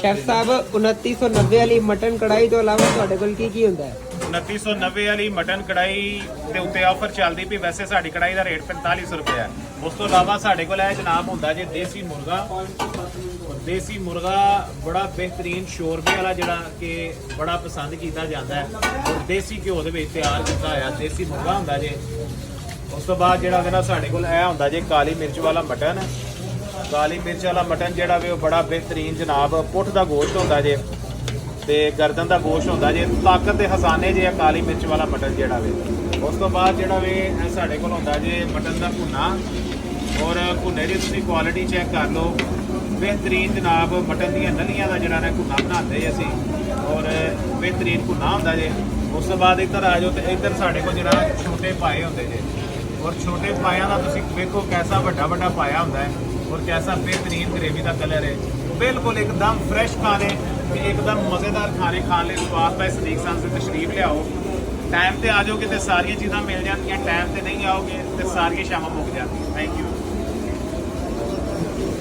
Chef ਸਾਹਿਬ 2990 ਵਾਲੀ mutton ਕੜਾਈ ਤੋਂ ਇਲਾਵਾ ਤੁਹਾਡੇ ਕੋਲ ਕੀ ਹੁੰਦਾ ਹੈ? 2990 ਵਾਲੀ ਮਟਨ ਕੜਾਈ ਦੇ ਉੱਤੇ ਆਫਰ ਚੱਲਦੀ ਪਈ। ਵੈਸੇ ਸਾਡੀ ਕੜਾਈ ਦਾ ਰੇਟ 4500 ਰੁਪਏ ਹੈ। ਉਸ ਤੋਂ ਇਲਾਵਾ ਸਾਡੇ ਕੋਲ ਇਹ ਜਨਾਬ ਹੁੰਦਾ ਜੇ ਦੇਸੀ ਮੁਰਗਾ। ਦੇਸੀ ਮੁਰਗਾ ਬੜਾ ਬਿਹਤਰੀਨ ਸ਼ੋਰਬੇ ਵਾਲਾ ਜਿਹੜਾ ਕਿ ਬੜਾ ਪਸੰਦ ਕੀਤਾ ਜਾਂਦਾ ਹੈ ਔਰ ਦੇਸੀ ਘਿਓ ਦੇ ਵਿੱਚ ਤਿਆਰ ਕੀਤਾ ਹੋਇਆ ਦੇਸੀ ਮੁਰਗਾ ਹੁੰਦਾ ਜੇ। ਉਸ ਤੋਂ ਬਾਅਦ ਜਿਹੜਾ ਕਿ ਨਾ ਸਾਡੇ ਕੋਲ ਇਹ ਹੁੰਦਾ ਜੇ ਕਾਲੀ ਮਿਰਚ ਵਾਲਾ ਮਟਨ। ਕਾਲੀ ਮਿਰਚ ਵਾਲਾ ਮਟਨ ਜਿਹੜਾ ਵੇ ਉਹ ਬੜਾ ਬਿਹਤਰੀਨ ਜਨਾਬ ਪੁੱਠ ਦਾ ਗੋਸ਼ਤ ਹੁੰਦਾ ਜੇ ਤੇ ਗਰਦਨ ਦਾ ਗੋਸ਼ਤ ਹੁੰਦਾ ਜੇ। ਤਾਕਤ ਦੇ ਖਜ਼ਾਨੇ ਜੇ ਕਾਲੀ ਮਿਰਚ ਵਾਲਾ ਮਟਨ ਜਿਹੜਾ ਵੇ। ਉਸ ਤੋਂ ਬਾਅਦ ਜਿਹੜਾ ਵੇ ਇਹ ਸਾਡੇ ਕੋਲ ਹੁੰਦਾ ਜੇ ਮਟਨ ਦਾ ਭੁੰਨਾ ਔਰ ਭੁੰਨੇ ਦੀ ਤੁਸੀਂ ਕੁਆਲਿਟੀ ਚੈੱਕ ਕਰ ਲਓ। ਬਿਹਤਰੀਨ ਜਨਾਬ ਮਟਨ ਦੀਆਂ ਨਲੀਆਂ ਦਾ ਜਿਹੜਾ ਨਾ ਭੁੰਨਾ ਬਣਾਉਂਦੇ ਜੇ ਅਸੀਂ ਔਰ ਬਿਹਤਰੀਨ ਭੁੰਨਾ ਹੁੰਦਾ ਜੇ। ਉਸ ਤੋਂ ਬਾਅਦ ਇੱਧਰ ਆ ਜਾਓ ਤੇ ਇੱਧਰ ਸਾਡੇ ਕੋਲ ਜਿਹੜਾ ਛੋਟੇ ਪਾਏ ਹੁੰਦੇ ਜੇ ਔਰ ਛੋਟੇ ਪਾਇਆਂ ਦਾ ਤੁਸੀਂ ਵੇਖੋ ਕੈਸਾ ਵੱਡਾ ਵੱਡਾ ਪਾਇਆ ਹੁੰਦਾ ਹੈ और कैसा बेहतरीन ग्रेवी का कलर है। बिल्कुल एकदम फ्रेश खाने एकदम मज़ेदार खाने खाने स्वाद है। सदीक साहब से तशरीफ ले आओ टाइम पे आ जाओगे तो सारिया चीज़ा मिल जाएंगी। टाइम पे नहीं आओगे तो सारिया शाम मुक जाती। Thank you.